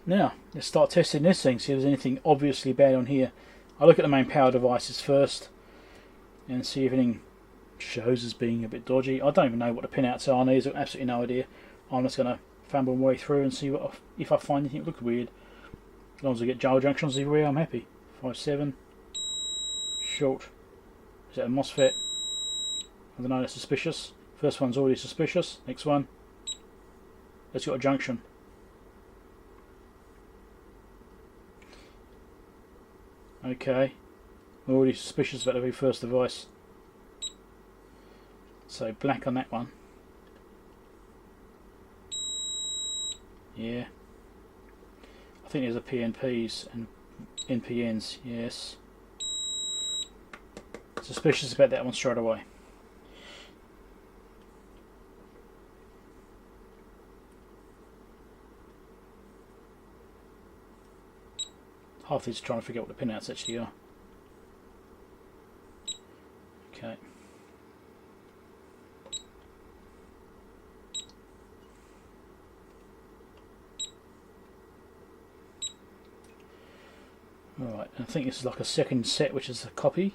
Now, let's start testing this thing, see if there's anything obviously bad on here. I'll look at the main power devices first and see if anything shows as being a bit dodgy. I don't even know what the pinouts are on these, I've absolutely no idea. I'm just going to fumble my way through and see what if I find anything that looks weird. As long as I get gyro junctions everywhere, I'm happy. 5.7. Short. Is that a MOSFET? I don't know, that's suspicious. First one's already suspicious. Next one. It's got a junction. Okay. I'm already suspicious about the very first device. So black on that one. Yeah. I think there's a PNPs and NPNs, yes. Suspicious about that one straight away. Half is trying to figure out what the pinouts actually are. Okay. Alright, I think this is like a second set, which is a copy.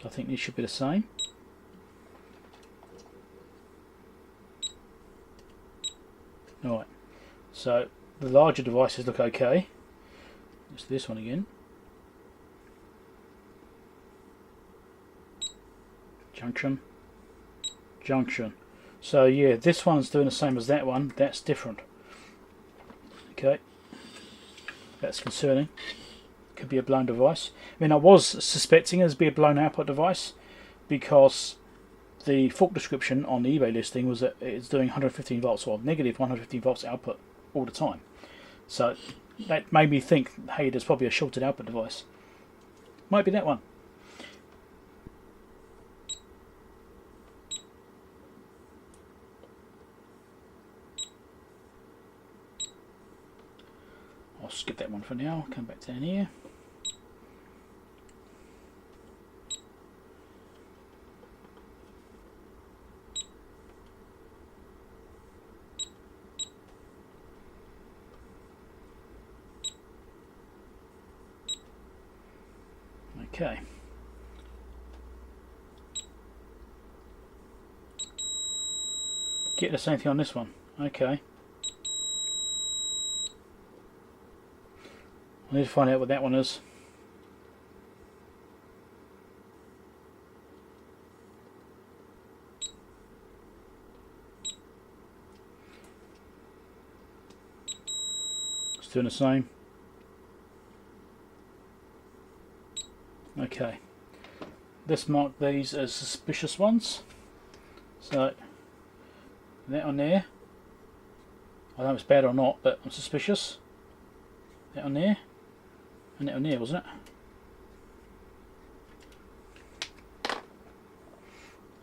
So I think these should be the same. Alright, so the larger devices look okay. It's this one again. Junction. Junction. So yeah, this one's doing the same as that one. That's different. Okay. That's concerning. Could be a blown device. I mean, I was suspecting it as be a blown output device because the fault description on the eBay listing was that it's doing 115 volts or negative 115 volts output all the time. So that made me think, hey, there's probably a shorted output device. Might be that one. I'll skip that one for now, come back down here. Okay. Get the same thing on this one. Okay. I need to find out what that one is. It's doing the same. Okay. Let's mark these as suspicious ones. So that on there. I don't know if it's bad or not, but I'm suspicious. That on there. And that on there, wasn't it?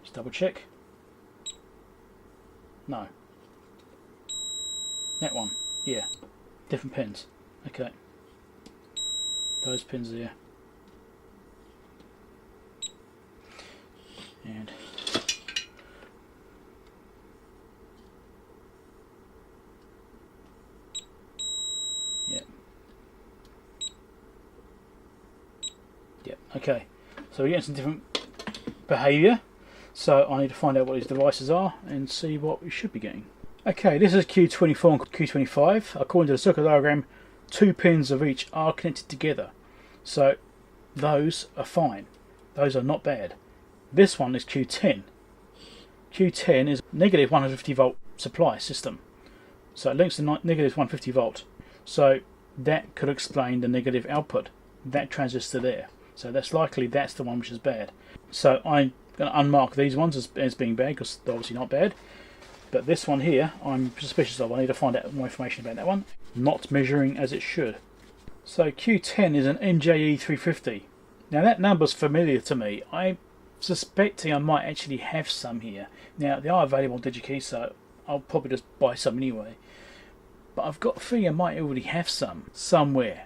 Let's double check. No. That one. Yeah. Different pins. Okay. Those pins there. And okay, so we're getting some different behaviour, so I need to find out what these devices are and see what we should be getting. Okay, this is Q24 and Q25. According to the circuit diagram, 2 pins of each are connected together, so those are fine, those are not bad. This one is Q10. Q10 is negative 150 volt supply system, so it links to negative 150 volt, so that could explain the negative output, that transistor there. So that's likely that's the one which is bad. So I'm going to unmark these ones as being bad because they're obviously not bad. But this one here I'm suspicious of. I need to find out more information about that one. Not measuring as it should. So Q10 is an NJE 350. Now that number's familiar to me. I'm suspecting I might actually have some here. Now they are available on DigiKey, so I'll probably just buy some anyway. But I've got a feeling I might already have some somewhere.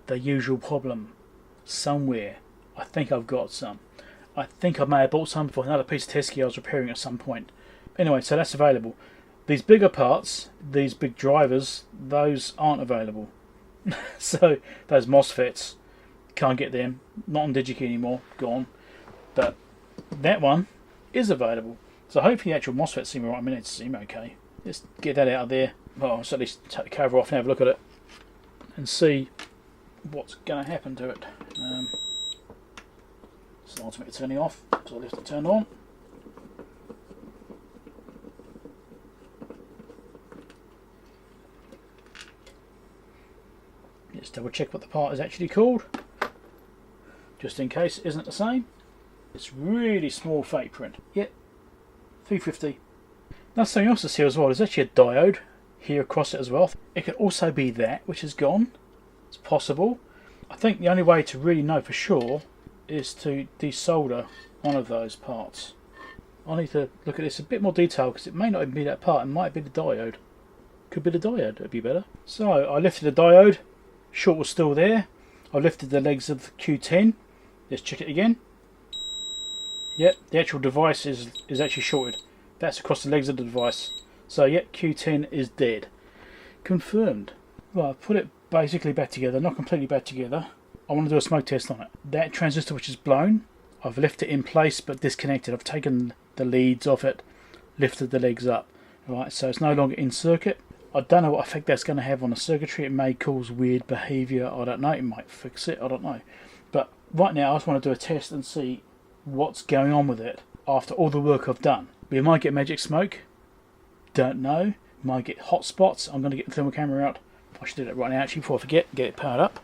The usual problem. Somewhere I think I've got some. I think I may have bought some for another piece of test gear I was repairing at some point. Anyway, so that's available. These bigger parts, these big drivers, those aren't available. So those MOSFETs, can't get them, not on DigiKey anymore, gone. But that one is available. So hopefully the actual MOSFET seem alright. I mean, it seem okay. Let's get that out of there. Well, so at least take the cover off and have a look at it and see what's going to happen to it. It's an ultimate turning off, so I left it turned on. Let's double check what the part is actually called, just in case it isn't the same. It's really small fake print. Yep, 350. Now something else to see as well, there's actually a diode here across it as well. It could also be that which is gone. It's possible. I think the only way to really know for sure is to desolder one of those parts. I need to look at this a bit more detail because it may not even be that part, it might be the diode. Could be the diode, it'd be better. So I lifted the diode, short was still there. I lifted the legs of the Q10. Let's check it again. Yep, the actual device is actually shorted. That's across the legs of the device. So yep, Q10 is dead. Confirmed. Well, I've put it basically back together, not completely back together. I want to do a smoke test on it. That transistor which is blown, I've left it in place but disconnected. I've taken the leads off it, lifted the legs up. Right, so it's no longer in circuit. I don't know what effect that's going to have on the circuitry. It may cause weird behaviour, I don't know. It might fix it, I don't know. But right now I just want to do a test and see what's going on with it after all the work I've done. We might get magic smoke, don't know. Might get hot spots. I'm going to get the thermal camera out. I should do that right now actually before I forget. Get it powered up.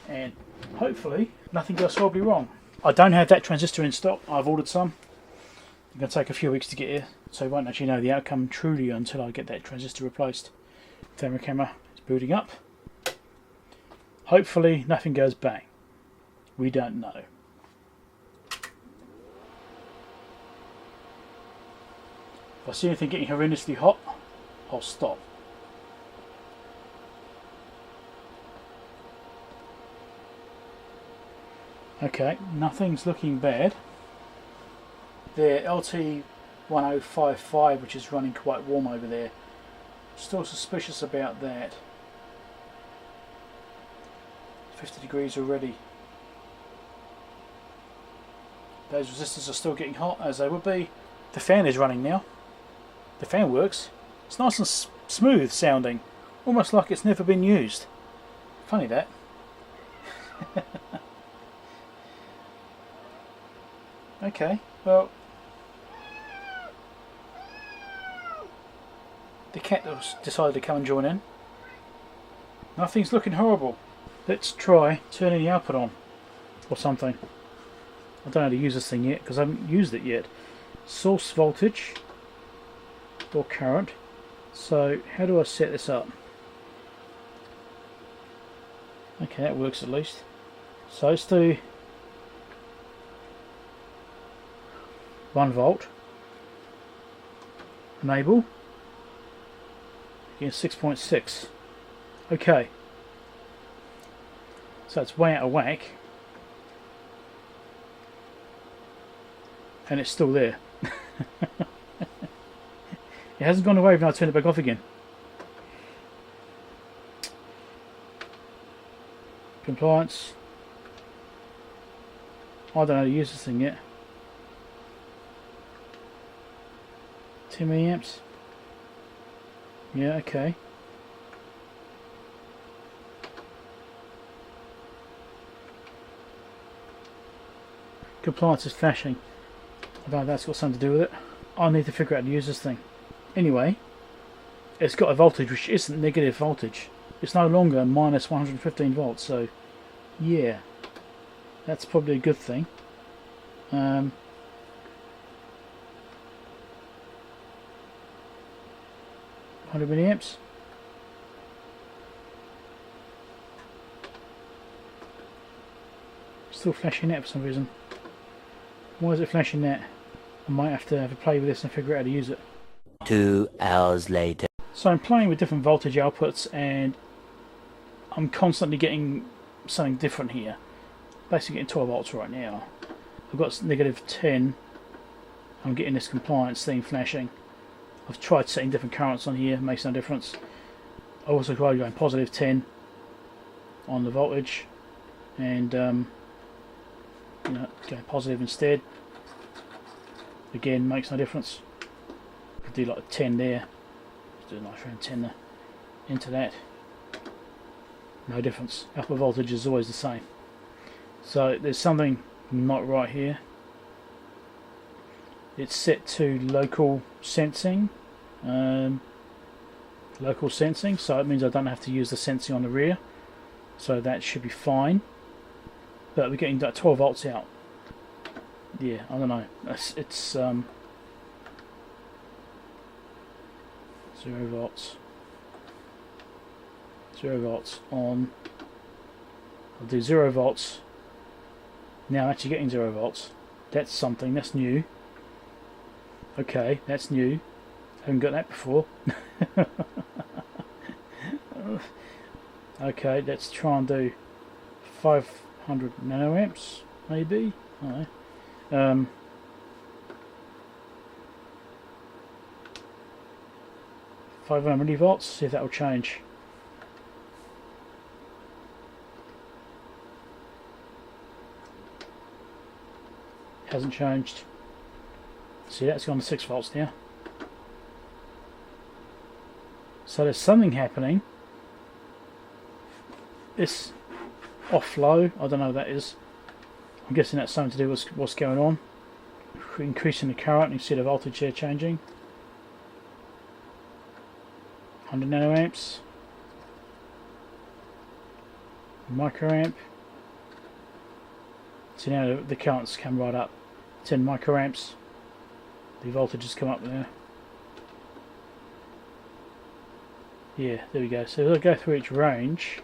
And hopefully nothing goes horribly wrong. I don't have that transistor in stock. I've ordered some. It's going to take a few weeks to get here, so I won't actually know the outcome truly until I get that transistor replaced. Thermal camera is booting up. Hopefully nothing goes bang. We don't know. If I see anything getting horrendously hot, I'll stop. Okay, nothing's looking bad. The LT1055, which is running quite warm over there, still suspicious about that. 50 degrees already. Those resistors are still getting hot, as they would be. The fan is running now. The fan works. It's nice and smooth sounding, almost like it's never been used. Funny that. Okay, well, the cat decided to come and join in. Nothing's looking horrible. Let's try turning the output on or something. I don't know how to use this thing yet because I haven't used it yet. Source voltage or current. So how do I set this up? Okay, that works at least. So let's do 1 volt. Enable. Again 6.6. Okay. So it's way out of whack. And it's still there. It hasn't gone away when I turn it back off again. Compliance. I don't know how to use this thing yet. 10 milliamps. Yeah, okay. Compliance is flashing. I don't know if that's got something to do with it. I need to figure out how to use this thing. Anyway, it's got a voltage which isn't negative voltage. It's no longer minus 115 volts, so yeah, that's probably a good thing. 100 milliamps. Still flashing that for some reason. Why is it flashing that? I might have to have a play with this and figure out how to use it. 2 hours later. So I'm playing with different voltage outputs and I'm constantly getting something different here. Basically getting 12 volts right now. I've got negative 10. I'm getting this compliance thing flashing. I've tried setting different currents on here, makes no difference. I also tried going positive 10 on the voltage, and going positive instead. Again, makes no difference. Could do like a 10 there. Let's do a nice round 10 there. Into that. No difference. Upper voltage is always the same. So there's something not right here. It's set to local sensing. Local sensing, so it means I don't have to use the sensing on the rear. So that should be fine. But we're getting that 12 volts out. Yeah, I don't know. It's 0 volts. 0 volts on. I'll do 0 volts. Now I'm actually getting 0 volts. That's something, that's new. Okay, that's new. Haven't got that before. Okay, let's try and do 500 nanoamps, maybe. I don't know. 500 millivolts. See if that will change. Hasn't changed. See, that's gone to 6 volts now. So there's something happening. This off low, I don't know what that is. I'm guessing that's something to do with what's going on. Increasing the current, you see the voltage there changing. 100 nanoamps. Microamp. So now the currents come right up. 10 microamps. The voltage has come up there. Yeah, there we go. So if I go through each range,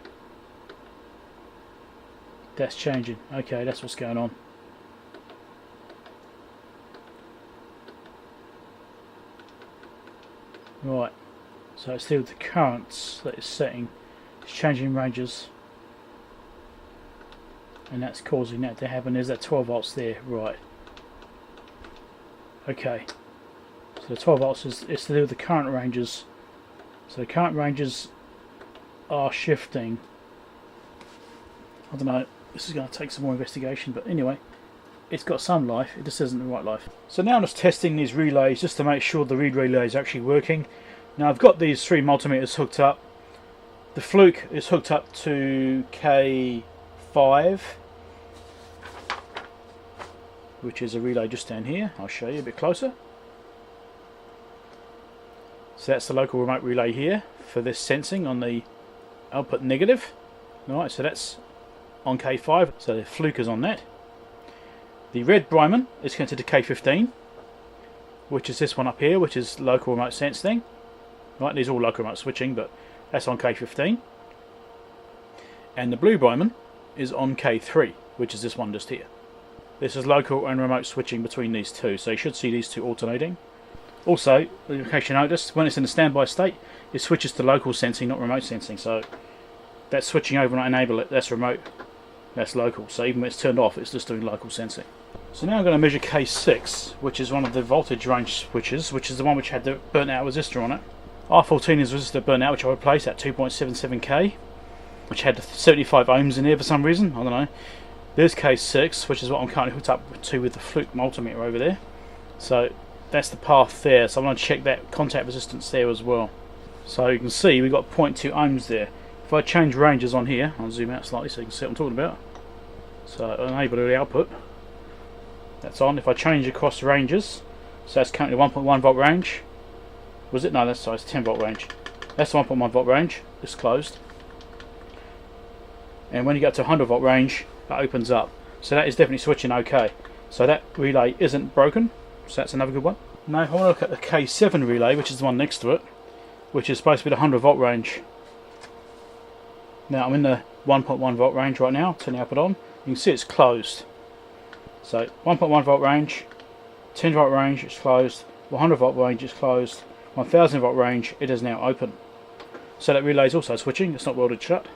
that's changing. Okay, that's what's going on. Right, so it's still the currents that it's setting. It's changing ranges, and that's causing that to happen. There's that 12 volts there, right? Okay, so the 12 volts is to do with the current ranges. So the current ranges are shifting. I don't know, this is going to take some more investigation, but anyway, it's got some life, it just isn't the right life. So now I'm just testing these relays just to make sure the read relay is actually working. Now I've got these 3 multimeters hooked up. The Fluke is hooked up to K5, which is a relay just down here. I'll show you a bit closer. So that's the local remote relay here for this sensing on the output negative. Alright, so that's on K5, so the Fluke is on that. The red Bryman is connected to K15, which is this one up here, which is local remote sense thing. Right, these are all local remote switching, but that's on K15. And the blue Bryman is on K3, which is this one just here. This is local and remote switching between these two, so you should see these two alternating. Also, in case you noticed, when it's in a standby state, it switches to local sensing, not remote sensing. So that's switching over and I enable it. That's remote. That's local. So even when it's turned off, it's just doing local sensing. So now I'm going to measure K6, which is one of the voltage range switches, which is the one which had the burnt out resistor on it. R14 is resistor burnt out, which I replaced at 2.77k, which had 75 ohms in there for some reason. I don't know. There's K6, which is what I'm currently hooked up to with the Fluke multimeter over there. So that's the path there, so I'm going to check that contact resistance there as well. So you can see we've got 0.2 ohms there. If I change ranges on here, I'll zoom out slightly so you can see what I'm talking about. So enable the output. That's on. If I change across ranges, so that's currently 1.1 volt range. Was it? No, that's sorry, it's 10 volt range. That's the 1.1 volt range. It's closed. And when you get to 100 volt range, that opens up. So that is definitely switching okay. So that relay isn't broken. So that's another good one. Now if I want to look at the K7 relay, which is the one next to it, which is supposed to be the 100 volt range. Now I'm in the 1.1 volt range right now, turn the output on. You can see it's closed. So 1.1 volt range, 10 volt range, it's closed. 100 volt range, it's closed. 1000 volt range, it is now open. So that relay is also switching, it's not welded shut.